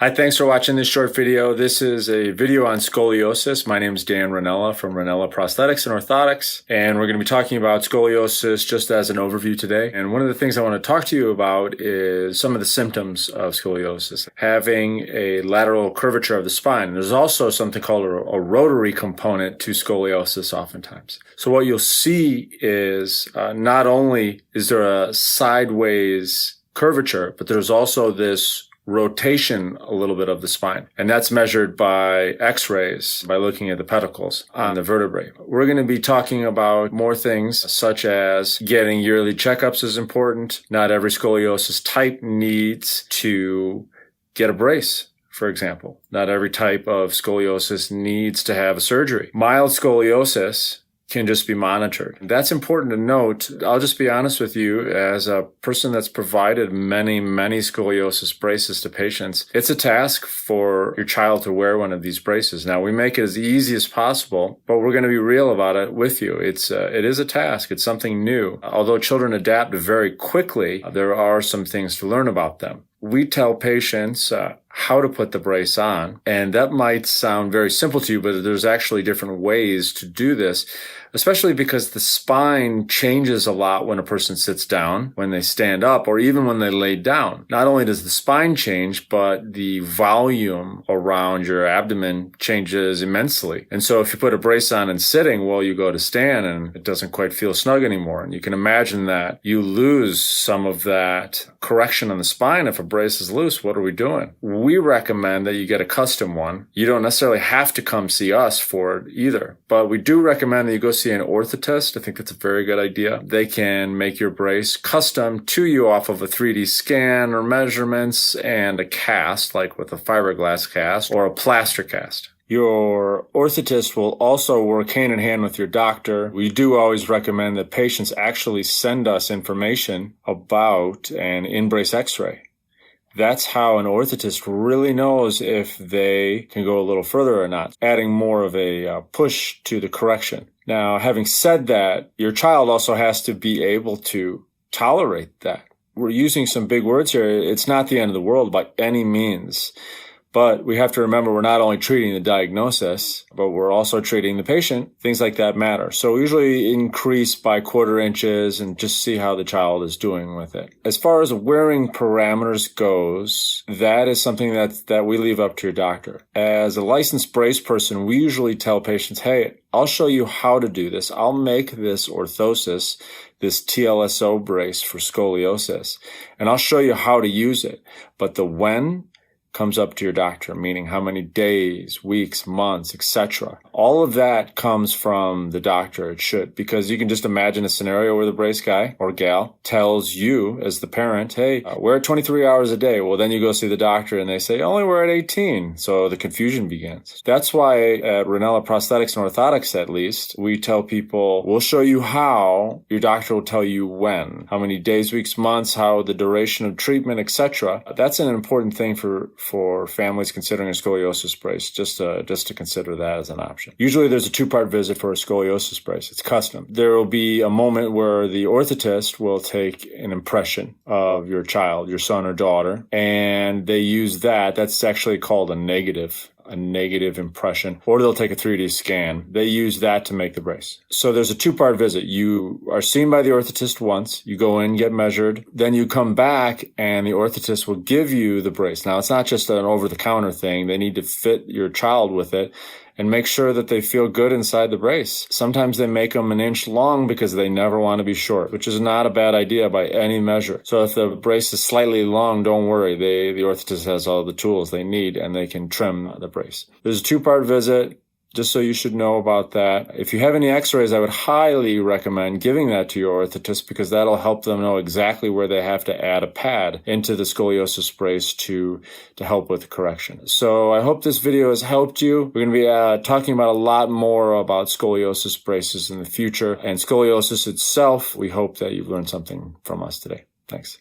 Hi, thanks for watching this short video. This is a video on scoliosis. My name is Dan Rinella from Rinella Prosthetics and Orthotics, and we're going to be talking about scoliosis just as an overview today. And one of the things I want to talk to you about is some of the symptoms of scoliosis. Having a lateral curvature of the spine. There's also something called a rotary component to scoliosis oftentimes. So what you'll see is not only is there a sideways curvature, but there's also this rotation a little bit of the spine. And that's measured by Xrays, by looking at the pedicles on the vertebrae. We're going to be talking about more things such as getting yearly checkups is important. Not every scoliosis type needs to get a brace, for example. Not every type of scoliosis needs to have a surgery. Mild scoliosis can just be monitored. That's important to note. I'll just be honest with you, as a person that's provided many scoliosis braces to patients, it's a task for your child to wear one of these braces. Now, we make it as easy as possible, but we're going to be real about it with you. It is a task. It's something new. Although children adapt very quickly, there are some things to learn about them. We tell patients how to put the brace on, and that might sound very simple to you, but there's actually different ways to do this, especially because the spine changes a lot when a person sits down, when they stand up, or even when they lay down. Not only does the spine change, but the volume around your abdomen changes immensely. And so if you put a brace on and sitting, well, you go to stand and it doesn't quite feel snug anymore. And you can imagine that you lose some of that correction on the spine. If a brace is loose, what are we doing? We recommend that you get a custom one. You don't necessarily have to come see us for it either, but we do recommend that you go see an orthotist. I think that's a very good idea. They can make your brace custom to you off of a 3D scan or measurements and a cast, like with a fiberglass cast or a plaster cast. Your orthotist will also work hand in hand with your doctor. We do always recommend that patients actually send us information about an in-brace X-ray. That's how an orthotist really knows if they can go a little further or not, adding more of a push to the correction. Now, having said that, your child also has to be able to tolerate that. We're using some big words here. It's not the end of the world by any means. But we have to remember we're not only treating the diagnosis, but we're also treating the patient. Things like that matter. So we usually increase by 1/4 inches and just see how the child is doing with it. As far as wearing parameters goes, that is something that we leave up to your doctor. As a licensed brace person, we usually tell patients, hey, I'll show you how to do this. I'll make this orthosis, this TLSO brace for scoliosis, and I'll show you how to use it. But the when comes up to your doctor, meaning how many days, weeks, months, etc. All of that comes from the doctor. It should, because you can just imagine a scenario where the brace guy or gal tells you as the parent, hey, wear it 23 hours a day. Well, then you go see the doctor and they say, only wear it 18. So the confusion begins. That's why at Rinella Prosthetics and Orthotics, at least, we tell people, we'll show you how, your doctor will tell you when, how many days, weeks, months, how the duration of treatment, etc. That's an important thing for families considering a scoliosis brace, just to consider that as an option. Usually there's a 2-part visit for a scoliosis brace. It's custom. There will be a moment where the orthotist will take an impression of your child, your son or daughter, and they use that. That's actually called a negative impression, or they'll take a 3D scan. They use that to make the brace. So there's a 2-part visit. You are seen by the orthotist once, you go in, get measured, then you come back and the orthotist will give you the brace. Now, it's not just an over-the-counter thing. They need to fit your child with it and make sure that they feel good inside the brace. Sometimes they make them 1 inch long because they never want to be short, which is not a bad idea by any measure. So if the brace is slightly long, don't worry. The orthotist has all the tools they need and they can trim the brace. There's a 2-part visit. Just so you should know about that. If you have any X-rays, I would highly recommend giving that to your orthotist because that'll help them know exactly where they have to add a pad into the scoliosis brace to help with the correction. So I hope this video has helped you. We're going to be talking about a lot more about scoliosis braces in the future. And scoliosis itself, we hope that you've learned something from us today. Thanks.